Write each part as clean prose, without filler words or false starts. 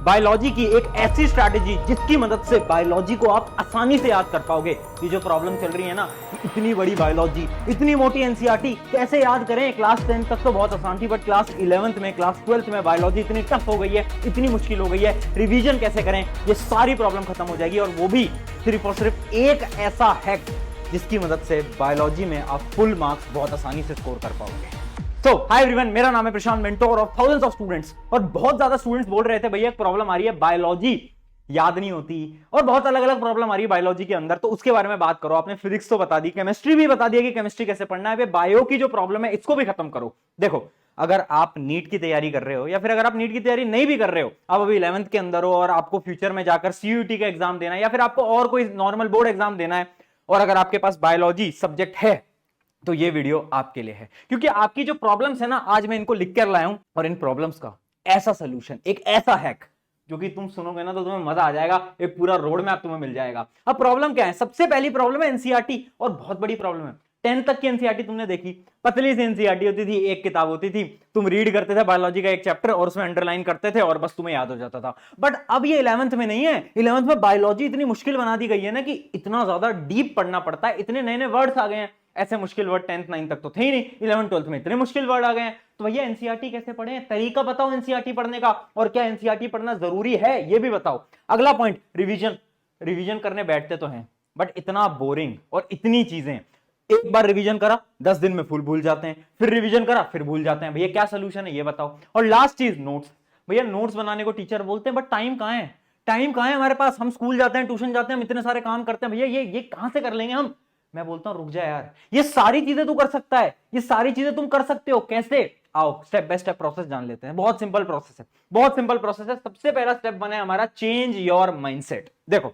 Biology की एक ऐसी स्ट्रैटेजी जिसकी मदद से बायोलॉजी को आप आसानी से याद कर पाओगे। ये जो प्रॉब्लम चल रही है ना, इतनी बड़ी बायोलॉजी, इतनी मोटी एनसीईआरटी कैसे याद करें। क्लास 10 तक तो बहुत आसान थी, बट क्लास 11th में, क्लास 12th में बायोलॉजी इतनी टफ हो गई है, इतनी मुश्किल हो गई है। रिवीजन कैसे करें, ये सारी प्रॉब्लम खत्म हो जाएगी, और वो भी सिर्फ और सिर्फ एक ऐसा हैक जिसकी मदद से बायोलॉजी में आप फुल मार्क्स बहुत आसानी से स्कोर कर पाओगे। तो हाय एवरीवन, मेरा नाम है Prashant, mentor of thousands of students. और बहुत ज्यादा स्टूडेंट्स बोल रहे थे भैया एक प्रॉब्लम आ रही है, बायोलॉजी याद नहीं होती, और बहुत अलग अलग प्रॉब्लम आ रही है बायोलॉजी के अंदर, तो उसके बारे में बात करो। आपने फिजिक्स तो बता दी, केमिस्ट्री भी बता दिया कि केमिस्ट्री कैसे पढ़ना है। बायो की जो प्रॉब्लम है इसको भी खत्म करो। देखो, अगर आप नीट की तैयारी कर रहे हो, या फिर अगर आप नीट की तैयारी नहीं भी कर रहे हो, आप अभी 11th के अंदर हो और आपको फ्यूचर में जाकर सीयूईटी का एग्जाम देना है, या फिर आपको और कोई नॉर्मल बोर्ड एग्जाम देना है, और अगर आपके पास बायोलॉजी सब्जेक्ट है, तो ये वीडियो आपके लिए है। क्योंकि आपकी जो प्रॉब्लम्स है ना, आज मैं इनको लिख कर लाया हूं, और इन प्रॉब्लम्स का ऐसा सोल्यूशन, एक ऐसा हैक जो कि तुम सुनोगे ना तो तुम्हें मजा आ जाएगा। एक पूरा रोड मैप तुम्हें मिल जाएगा। अब प्रॉब्लम क्या है? सबसे पहली प्रॉब्लम है एनसीईआरटी, और बहुत बड़ी प्रॉब्लम है। 10th तक की एनसीईआरटी तुमने देखी, पतली सी एनसीईआरटी होती थी, एक किताब होती थी, तुम रीड करते थे बायोलॉजी का एक चैप्टर और उसमें अंडरलाइन करते थे और बस तुम्हें याद हो जाता था। बट अब ये 11th में नहीं है। 11th में बायोलॉजी इतनी मुश्किल बना दी गई है ना कि इतना ज्यादा डीप पढ़ना पड़ता है, इतने नए नए वर्ड्स आ गए हैं। ऐसे मुश्किल वर्ड 10th 9th तक तो थे ही नहीं, 11th 12th में इतने मुश्किल वर्ड आ गए हैं। तो भैया एनसीईआरटी कैसे पढ़े, तरीका बताओ एनसीईआरटी पढ़ने का, और क्या एनसीईआरटी पढ़ना जरूरी है ये भी बताओ। अगला पॉइंट, रिवीजन। रिवीजन करने बैठते तो हैं, बट इतना बोरिंग और इतनी चीजें, एक बार रिवीजन करा 10 दिन में फुल भूल जाते हैं, फिर रिवीजन करा फिर भूल जाते हैं। भैया क्या सोल्यूशन है ये बताओ। और लास्ट चीज, नोट्स। भैया नोट्स बनाने को टीचर बोलते हैं, बट टाइम कहां है? टाइम कहां है हमारे पास? हम स्कूल जाते हैं, ट्यूशन जाते हैं, हम इतने सारे काम करते हैं, भैया ये कहां से कर लेंगे हम? मैं बोलता हूं रुक जा यार, ये सारी चीजें तू कर सकता है, ये सारी चीजें तुम कर सकते हो। कैसे? आओ स्टेप बाय स्टेप प्रोसेस जान लेते हैं। बहुत सिंपल प्रोसेस है, बहुत सिंपल प्रोसेस है। सबसे पहला स्टेप बना है हमारा, चेंज योर माइंडसेट। देखो,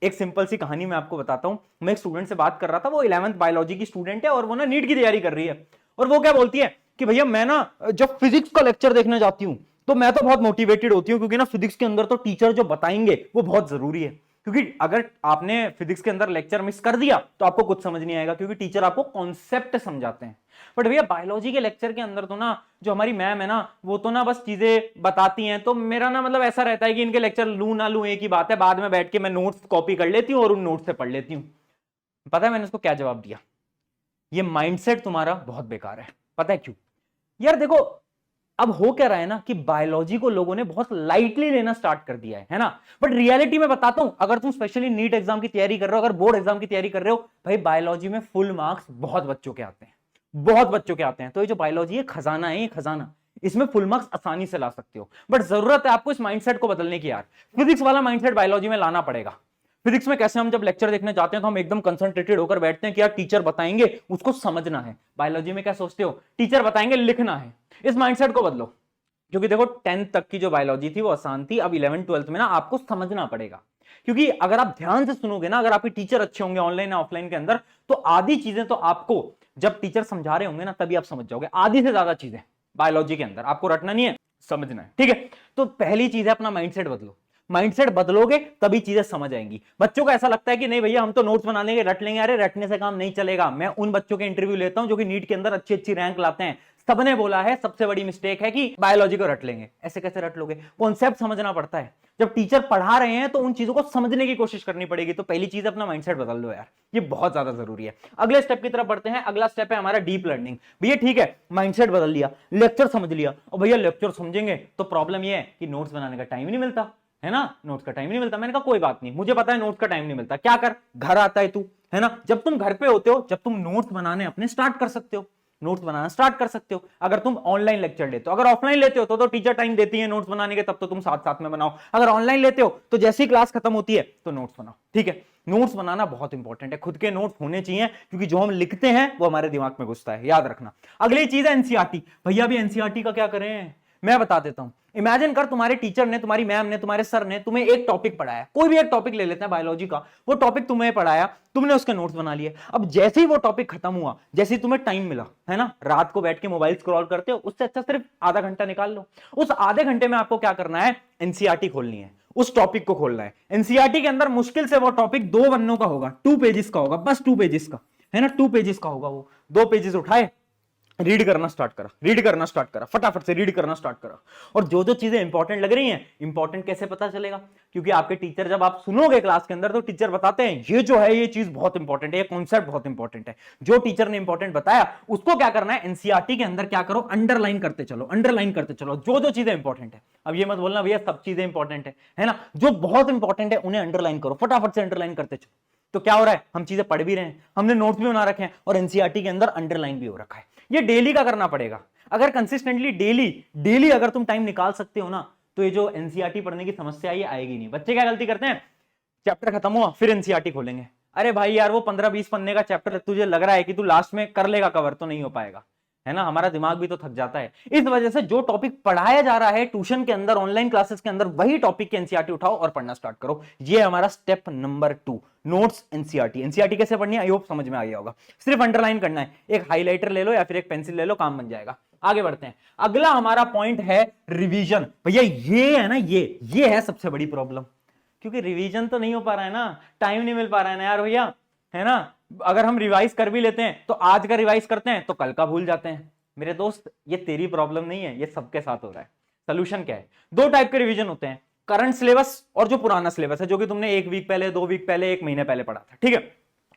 एक सिंपल सी कहानी मैं आपको बताता हूं। मैं एक स्टूडेंट से बात कर रहा था, वो 11th बायोलॉजी की स्टूडेंट है, और वो ना नीट की तैयारी कर रही है। और वो क्या बोलती है कि भैया मैं ना जब फिजिक्स का लेक्चर देखने जाती हूं तो मैं तो बहुत मोटिवेटेड होती हूँ, क्योंकि ना फिजिक्स के अंदर तो टीचर जो बताएंगे वो बहुत जरूरी है। क्योंकि अगर आपने फिजिक्स के अंदर लेक्चर मिस कर दिया तो आपको कुछ समझ नहीं आएगा, क्योंकि टीचर आपको कॉन्सेप्ट समझाते हैं। बट भैया बायोलॉजी के लेक्चर के अंदर तो ना जो हमारी मैम है ना, वो तो ना बस चीजें बताती हैं। तो मेरा ना मतलब ऐसा रहता है कि इनके लेक्चर लू ना लू एक ही बात है, बाद में बैठ के मैं नोट्स कॉपी कर लेती हूँ और उन नोट्स से पढ़ लेती हूँ। पता है मैंने उसको क्या जवाब दिया? ये माइंडसेट तुम्हारा बहुत बेकार है। पता है क्यों? यार देखो, अब हो क्या रहा है ना कि बायोलॉजी को लोगों ने बहुत लाइटली लेना स्टार्ट कर दिया है ना। बट रियलिटी में बताता हूं, अगर तुम स्पेशली नीट एग्जाम की तैयारी कर रहे हो, अगर बोर्ड एग्जाम की तैयारी कर रहे हो, भाई बायोलॉजी में फुल मार्क्स बहुत बच्चों के आते हैं, बहुत बच्चों के आते हैं। तो ये जो बायोलॉजी है खजाना है, ये खजाना, इसमें फुल मार्क्स आसानी से ला सकते हो। बट जरूरत है आपको इस माइंडसेट को बदलने की यार। फिजिक्स वाला माइंडसेट बायोलॉजी में लाना पड़ेगा। फिजिक्स में कैसे हम जब लेक्चर देखने जाते हैं तो हम एकदम कंसंट्रेटेड होकर बैठते हैं कि यार टीचर बताएंगे उसको समझना है। बायोलॉजी में क्या सोचते हो? टीचर बताएंगे लिखना है। इस माइंडसेट को बदलो। क्योंकि देखो 10th तक की जो बायोलॉजी थी वो आसान थी, अब 11th 12th में ना आपको समझना पड़ेगा। क्योंकि अगर आप ध्यान से सुनोगे ना, अगर आपके टीचर अच्छे होंगे ऑनलाइन या ऑफलाइन के अंदर, तो आधी चीजें तो आपको जब टीचर समझा रहे होंगे ना तभी आप समझ जाओगे। आधी से ज्यादा चीजें बायोलॉजी के अंदर आपको रटना नहीं है, समझना है। ठीक है, तो पहली चीज है अपना माइंडसेट बदलो। माइंडसेट बदलोगे तभी चीजें समझ आएंगी। बच्चों को ऐसा लगता है कि नहीं भैया हम तो नोट्स बना लेंगे, रट लेंगे। अरे रटने से काम नहीं चलेगा। मैं उन बच्चों के इंटरव्यू लेता हूं जो कि नीट के अंदर अच्छी अच्छी रैंक लाते हैं। सबने बोला है सबसे बड़ी मिस्टेक है कि बायोलॉजी को रट लेंगे। ऐसे कैसे रट लोगे? कॉन्सेप्ट समझना पड़ता है। जब टीचर पढ़ा रहे हैं तो उन चीजों को समझने की कोशिश करनी पड़ेगी। तो पहली चीज अपना माइंडसेट बदल लो यार, ये बहुत ज्यादा जरूरी है। अगले स्टेप की तरफ बढ़ते हैं। अगला स्टेप है हमारा डीप लर्निंग। भैया ठीक है, माइंडसेट बदल लिया, लेक्चर समझ लिया, और भैया लेक्चर समझेंगे तो प्रॉब्लम ये है कि नोट्स बनाने का टाइम नहीं मिलता है ना। नोट्स का टाइम नहीं मिलता। मैंने कहा कोई बात नहीं, मुझे पता है नोट्स का टाइम नहीं मिलता। क्या कर, घर आता है तू, है ना। जब तुम घर पे होते हो, जब तुम नोट्स बनाने अपने स्टार्ट कर सकते हो, नोट्स बनाना स्टार्ट कर सकते हो। अगर तुम ऑनलाइन लेक्चर लेते हो, अगर ऑफलाइन लेते हो तो टीचर टाइम देती है नोट्स बनाने के, तब तो तुम साथ साथ में बनाओ। अगर ऑनलाइन लेते हो तो जैसे ही क्लास खत्म होती है तो नोट्स बनाओ। ठीक है, नोट्स बनाना बहुत इंपॉर्टेंट है। खुद के नोट्स होने चाहिए, क्योंकि जो हम लिखते हैं वो हमारे दिमाग में घुसता है, याद रखना। अगली चीज है एनसीईआरटी। भैया भी एनसीईआरटी का क्या करें, मैं बता देता हूं। इमेजिन कर, तुम्हारे टीचर ने, तुम्हारी मैम ने, तुम्हारे सर ने तुम्हें एक टॉपिक पढ़ाया, कोई भी एक टॉपिक ले लेते हैं बायोलॉजी का, वो टॉपिक तुम्हें पढ़ाया, तुमने उसके नोट्स बना लिए। अब जैसे ही वो टॉपिक खत्म हुआ, जैसे ही तुम्हें टाइम मिला, है ना, रात को बैठ के मोबाइल स्क्रॉल करते हो, उससे अच्छा सिर्फ आधा घंटा निकाल लो। उस आधे घंटे में आपको क्या करना है? एनसीईआरटी खोलनी है, उस टॉपिक को खोलना है। एनसीईआरटी के अंदर मुश्किल से वो टॉपिक 2 पन्नों का होगा, 2 पेजेस का होगा, बस 2 पेजेस का, है ना, 2 पेजेस का होगा वो। 2 पेजेस उठाए, रीड करना स्टार्ट करा, रीड करना स्टार्ट करा, फटाफट से रीड करना स्टार्ट करा। और जो जो चीजें इंपॉर्टेंट लग रही हैं, इंपॉर्टेंट कैसे पता चलेगा? क्योंकि आपके टीचर, जब आप सुनोगे क्लास के अंदर, तो टीचर बताते हैं ये जो है ये चीज बहुत इंपॉर्टेंट है, ये कॉन्सेप्ट बहुत इंपॉर्टेंट है। जो टीचर ने इंपॉर्टेंट बताया उसको क्या करना है, एनसीईआरटी के अंदर क्या करो, अंडरलाइन करते चलो, अंडरलाइन करते चलो जो जो चीजें इंपॉर्टेंट है। अब ये मत बोलना भैया सब चीजें इंपॉर्टेंट है ना, जो बहुत इंपॉर्टेंट है उन्हें अंडरलाइन करो, फटाफट से अंडरलाइन करते चलो। तो क्या हो रहा है, हम चीजें पढ़ भी रहे हैं, हमने नोट्स भी बना रखे हैं और एनसीईआरटी के अंदर अंडरलाइन भी हो रखा है। ये डेली का करना पड़ेगा। अगर कंसिस्टेंटली डेली डेली अगर तुम टाइम निकाल सकते हो ना, तो ये जो एनसीईआरटी पढ़ने की समस्या ये आएगी नहीं। बच्चे क्या गलती करते हैं, चैप्टर खत्म हुआ फिर एनसीईआरटी खोलेंगे। अरे भाई यार, वो 15-20 पन्ने का चैप्टर तुझे लग रहा है कि तू लास्ट में कर लेगा कवर, तो नहीं हो पाएगा, है ना। हमारा दिमाग भी तो थक जाता है। इस वजह से जो टॉपिक पढ़ाया जा रहा है ट्यूशन के अंदर, ऑनलाइन क्लासेस के अंदर, वही टॉपिक के एनसीईआरटी उठाओ और पढ़ना स्टार्ट करो। ये हमारा step number 2, notes NCERT. NCERT कैसे पढ़नी है आई होप समझ में आ गया होगा। सिर्फ अंडरलाइन करना है, एक हाईलाइटर ले लो या फिर एक पेंसिल ले लो, काम बन जाएगा। आगे बढ़ते हैं। अगला हमारा पॉइंट है रिवीजन। भैया ये है ना, ये है सबसे बड़ी प्रॉब्लम, क्योंकि रिवीजन तो नहीं हो पा रहा है ना, टाइम नहीं मिल पा रहा है ना यार भैया, है ना। अगर हम रिवाइज कर भी लेते हैं तो आज का रिवाइज करते हैं तो कल का भूल जाते हैं। मेरे दोस्त, ये तेरी प्रॉब्लम नहीं है, ये सबके साथ हो रहा है। सोल्यूशन क्या है? 2 टाइप के रिवीजन होते हैं, करंट सिलेबस और जो पुराना सिलेबस है, जो कि तुमने 1 वीक पहले, 2 वीक पहले, 1 महीने पहले पढ़ा था, ठीक है।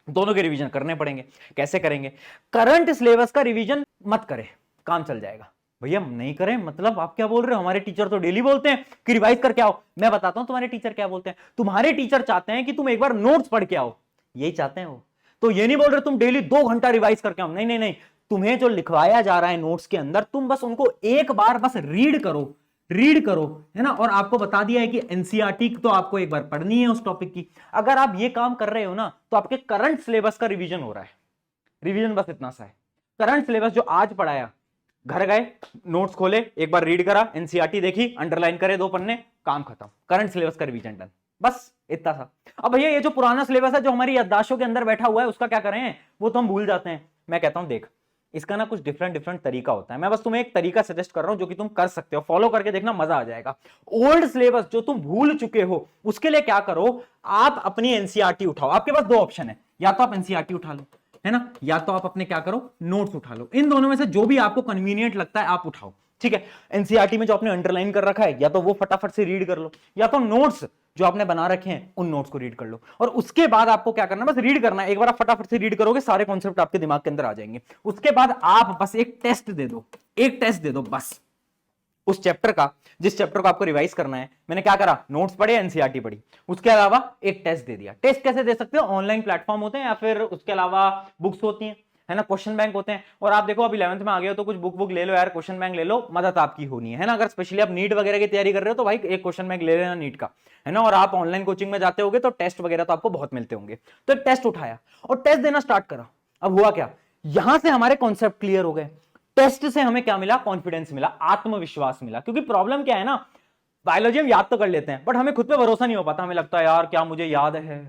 दोनों के रिवीजन करने पड़ेंगे। कैसे करेंगे? करंट सिलेबस का रिवीजन मत करें, काम चल जाएगा। भैया नहीं करें मतलब आप क्या बोल रहे हो? हमारे टीचर तो डेली बोलते हैं कि रिवाइज करके आओ। मैं बताता हूं तुम्हारे टीचर क्या बोलते हैं। तुम्हारे टीचर चाहते हैं कि तुम एक बार नोट्स पढ़ के आओ, यही चाहते हैं वो। तो ये नहीं बोल रहे तुम डेली 2 घंटा रिवाइज करके आओ, नहीं नहीं नहीं। तुम्हें जो लिखवाया जा रहा है नोट्स के अंदर, तुम बस उनको एक बार बस रीड करो, रीड करो, है ना। और आपको बता दिया है कि एनसीईआरटी तो आपको एक बार पढ़नी है उस टॉपिक की। अगर आप ये काम कर रहे हो ना, तो आपके करंट सिलेबस का रिवीजन हो रहा है। रिवीजन बस इतना सा है। करंट सिलेबस जो आज पढ़ाया, घर गए, नोट्स खोले, एक बार रीड करा, एनसीईआरटी देखी, अंडरलाइन करे 2 पन्ने, काम खत्म, करंट सिलेबस का रिवीजन डन, बस इतना सा। अब भैया ये जो पुराना सिलेबस है, जो हमारी याददाश्तों के अंदर बैठा हुआ है, उसका क्या करें? वो तो हम भूल जाते हैं। मैं कहता हूं देख, इसका ना कुछ डिफरेंट तरीका होता है। मैं बस तुम्हें एक तरीका सजेस्ट कर रहा हूं जो कि तुम कर सकते हो, फॉलो करके देखना, मजा आ जाएगा। ओल्ड सिलेबस जो तुम भूल चुके हो, उसके लिए क्या करो, आप अपनी एनसीईआरटी उठाओ। आपके पास 2 ऑप्शन है, या तो आप एनसीईआरटी उठा लो, है ना, या तो आप अपने क्या करो, नोट्स उठा लो। इन दोनों में से जो भी आपको कन्वीनियंट लगता है आप उठाओ, ठीक है। एनसीईआरटी में जो आपने अंडरलाइन कर रखा है, या तो वो फटाफट से रीड कर लो, या तो नोट्स जो आपने बना रखे हैं उन नोट्स को रीड कर लो। और उसके बाद आपको क्या करना है, बस रीड करना है। एक बार आप फटाफट से रीड करोगे, सारे कॉन्सेप्ट आपके दिमाग के अंदर आ जाएंगे। उसके बाद आप बस एक टेस्ट दे दो, एक टेस्ट दे दो बस उस चैप्टर का, जिस चैप्टर को आपको रिवाइज करना है। मैंने क्या करा, नोट्स पढ़े, एनसीईआरटी पढ़ी, उसके अलावा एक टेस्ट दे दिया। टेस्ट कैसे दे सकते हो? ऑनलाइन प्लेटफॉर्म होते हैं या फिर उसके अलावा बुक्स होती हैं, है ना, क्वेश्चन बैंक होते हैं। और आप देखो अब 11th में आ गए हो तो कुछ बुक ले लो यार, क्वेश्चन बैंक ले लो, मदद आपकी होनी है ना। अगर स्पेशली आप नीट वगैरह की तैयारी कर रहे हो तो भाई एक क्वेश्चन बैंक ले लेना नीट का, है ना। और आप ऑनलाइन कोचिंग में जाते होगे तो टेस्ट वगैरह तो आपको बहुत मिलते होंगे। तो टेस्ट उठाया और टेस्ट देना स्टार्ट करा। अब हुआ क्या, यहां से हमारे कॉन्सेप्ट क्लियर हो गए। टेस्ट से हमें क्या मिला, कॉन्फिडेंस मिला, आत्मविश्वास मिला। क्योंकि प्रॉब्लम क्या है ना, बायोलॉजी हम याद तो कर लेते हैं बट हमें खुद पे भरोसा नहीं हो पाता। हमें लगता है यार क्या मुझे याद है,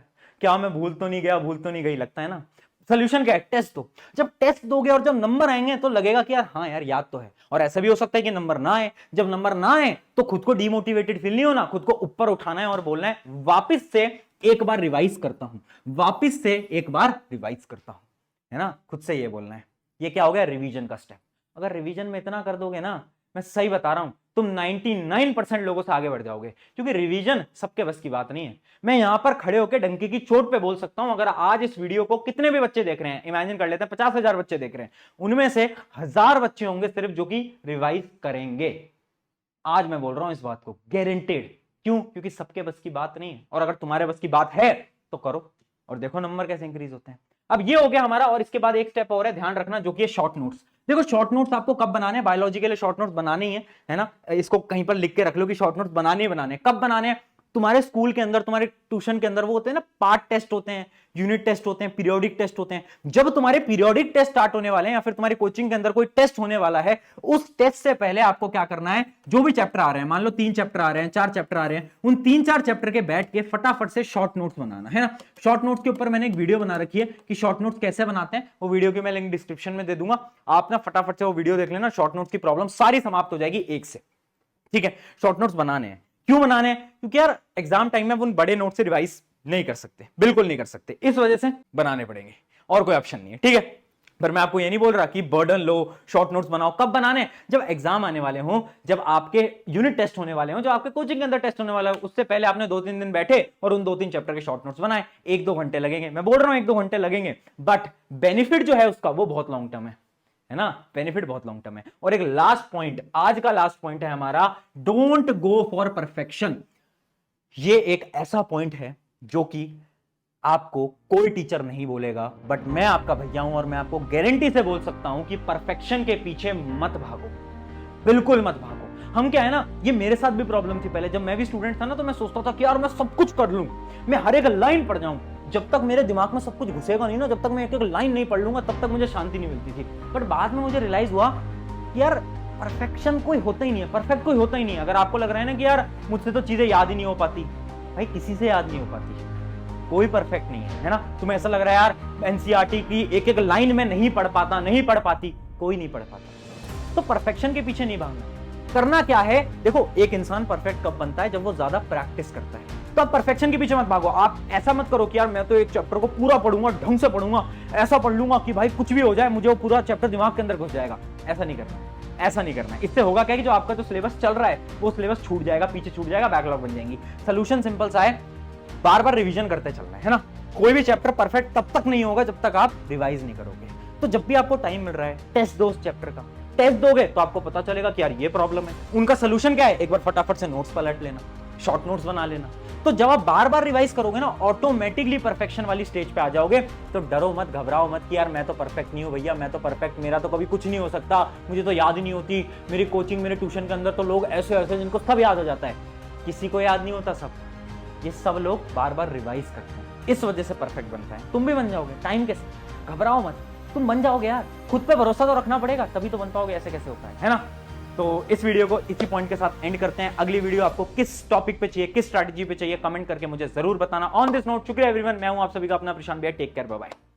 क्या मैं भूल तो नहीं गया, भूल तो नहीं गई, लगता है ना। सोल्यूशन क्या है, टेस्ट दो। जब टेस्ट दोगे और जब नंबर आएंगे तो लगेगा कि यार हाँ यार याद तो है। और ऐसा भी हो सकता है कि नंबर ना आए। जब नंबर ना आए तो खुद को डीमोटिवेटेड फील नहीं होना, खुद को ऊपर उठाना है और बोलना है वापिस से एक बार रिवाइज करता हूं, वापिस से एक बार रिवाइज करता हूं, है ना। खुद से ये बोलना है। ये क्या हो गया, रिवीजन का स्टेप। अगर रिवीजन में इतना कर दोगे ना, मैं सही बता रहा हूं, तुम 99% लोगों से आगे बढ़ जाओगे। क्योंकि रिवीजन सबके बस की बात नहीं है। मैं यहां पर खड़े होकर डंकी की चोट पे बोल सकता हूं, अगर आज इस वीडियो को कितने भी बच्चे देख रहे हैं, इमेजिन कर लेते हैं 50,000 बच्चे देख रहे हैं, उनमें से 1000 बच्चे होंगे सिर्फ जो कि रिवाइज करेंगे। आज मैं बोल रहा हूं इस बात को, गारंटेड। क्यों? क्योंकि सबके बस की बात नहीं है। और अगर तुम्हारे बस की बात है तो करो और देखो नंबर कैसे इंक्रीज होते हैं। अब ये हो गया हमारा। और इसके बाद एक स्टेप और है, ध्यान रखना, जो कि है शॉर्ट नोट्स। देखो शॉर्ट नोट्स आपको कब बनाने हैं, बायोलॉजी के लिए शॉर्ट नोट्स बनाने ही है ना। इसको कहीं पर लिख के रख लो कि शॉर्ट नोट्स बनाने ही बनाने। कब बनाने हैं? तुम्हारे स्कूल के अंदर, तुम्हारे ट्यूशन के अंदर वो होते हैं ना, पार्ट टेस्ट होते हैं, यूनिट टेस्ट होते हैं, पीरियोडिक टेस्ट होते हैं। जब तुम्हारे पीरियोडिक टेस्ट स्टार्ट होने वाले हैं या फिर तुम्हारी कोचिंग के अंदर कोई टेस्ट होने वाला है, उस टेस्ट से पहले आपको क्या करना है, जो भी चैप्टर आ रहे हैं, मान लो 3 चैप्टर आ रहे हैं, 4 चैप्टर आ रहे हैं, उन 3-4 चैप्टर के बैठ के फटाफट से शॉर्ट नोट्स बनाना है ना। शॉर्ट नोट्स के ऊपर मैंने एक वीडियो बना रखी है कि शॉर्ट नोट्स कैसे बनाते हैं। वो वीडियो की मैं लिंक डिस्क्रिप्शन में दे दूंगा, आप ना फटाफट से वो वीडियो देख लेना। शॉर्ट नोट्स की प्रॉब्लम सारी समाप्त हो जाएगी एक से, ठीक है। शॉर्ट नोट्स बनाने हैं। क्यों बनाने हैं? क्योंकि यार एग्जाम टाइम में उन बड़े नोट से रिवाइज नहीं कर सकते, बिल्कुल नहीं कर सकते, इस वजह से बनाने पड़ेंगे, और कोई ऑप्शन नहीं है, ठीक है। पर मैं आपको ये नहीं बोल रहा कि बर्डन लो, शॉर्ट नोट्स बनाओ। कब बनाने? जब एग्जाम आने वाले हों, जब आपके यूनिट टेस्ट होने वाले हों, जब आपके कोचिंग के अंदर टेस्ट होने वाला है, उससे पहले आपने 2-3 दिन बैठे और उन 2-3 चैप्टर के शॉर्ट नोट्स बनाए। 1-2 घंटे लगेंगे, मैं बोल रहा हूं 1-2 घंटे लगेंगे, बट बेनिफिट जो है उसका वो बहुत लॉन्ग टर्म है ना, बेनिफिट बहुत लॉन्ग टर्म है। और एक लास्ट पॉइंट, आज का लास्ट पॉइंट है हमारा, डोंट गो फॉर परफेक्शन। ये एक ऐसा पॉइंट है जो कि आपको कोई टीचर नहीं बोलेगा, बट मैं आपका भैया हूं और मैं आपको गारंटी से बोल सकता हूं कि परफेक्शन के पीछे मत भागो, बिल्कुल मत भागो। हम क्या है ना, ये मेरे साथ भी प्रॉब्लम थी पहले, जब मैं भी स्टूडेंट था ना, तो मैं सोचता था कि यार मैं सब कुछ कर लूं, मैं हर एक लाइन पढ़ जाऊं। जब तक मेरे दिमाग में सब कुछ घुसेगा नहीं ना, जब तक मैं एक एक लाइन नहीं पढ़ लूंगा, तब तक मुझे शांति नहीं मिलती थी। बट बाद में मुझे रियलाइज हुआ कि यार परफेक्शन कोई होता ही नहीं है, परफेक्ट कोई होता ही नहीं है। अगर आपको लग रहा है ना कि यार मुझसे तो चीजें याद ही नहीं हो पाती, भाई किसी से याद नहीं हो पाती, कोई परफेक्ट नहीं है ना। तुम्हें ऐसा लग रहा है यार एनसीईआरटी की एक एक लाइन में नहीं पढ़ पाती, कोई नहीं पढ़ पाता। तो परफेक्शन के पीछे नहीं भागना। करना क्या है, देखो एक इंसान परफेक्ट कब बनता है, जब वो ज्यादा प्रैक्टिस करता है। तो आप परफेक्शन के पीछे मत भागो। आप ऐसा मत करो कि यार मैं तो एक चैप्टर को पूरा पढ़ूंगा, ढंग से पढ़ूंगा, ऐसा पढ़ लूंगा कि भाई कुछ भी हो जाए मुझे वो पूरा चैप्टर दिमाग के अंदर घुस जाएगा। ऐसा नहीं करना, ऐसा नहीं करना। इससे होगा क्या कि जो आपका जो सिलेबस चल रहा है वो सिलेबस छूट जाएगा, पीछे छूट जाएगा, बैकलॉग बन जाएंगी। सोल्यूशन सिंपल सा है, बार बार रिवीजन करते चलना है ना। कोई भी चैप्टर परफेक्ट तब तक नहीं होगा जब तक आप रिवाइज नहीं करोगे। तो जब भी आपको टाइम मिल रहा है, टेस्ट दो उस चैप्टर का। टेस्ट दोगे तो आपको पता चलेगा कि यार ये प्रॉब्लम है। उनका सोल्यूशन क्या है, एक बार फटाफट से नोट्स पलट लेना, शॉर्ट नोट्स बना लेना। तो जब आप बार बार रिवाइज करोगे ना, ऑटोमेटिकली परफेक्शन वाली स्टेज पे आ जाओगे। तो डरो मत, घबराओ मत कि यार मैं तो परफेक्ट नहीं हूं भैया, मैं तो परफेक्ट, मेरा तो कभी कुछ नहीं हो सकता, मुझे तो याद ही नहीं होती। मेरी कोचिंग, मेरे ट्यूशन के अंदर तो लोग ऐसे ऐसे जिनको सब याद हो जाता है। किसी को याद नहीं होता, सब ये सब लोग बार बार रिवाइज करते हैं, इस वजह से परफेक्ट बनता है। तुम भी बन जाओगे टाइम के साथ, घबराओ मत, तुम बन जाओगे यार। खुद पे भरोसा तो रखना पड़ेगा, तभी तो बन पाओगे, ऐसे कैसे होता है ना। तो इस वीडियो को इसी पॉइंट के साथ एंड करते हैं। अगली वीडियो आपको किस टॉपिक पे चाहिए, किस स्ट्रैटेजी पे चाहिए, कमेंट करके मुझे जरूर बताना। ऑन दिस नोट, शुक्रिया एवरीवन, मैं हूं आप सभी का अपना प्रशांत भैया। Take care, bye bye.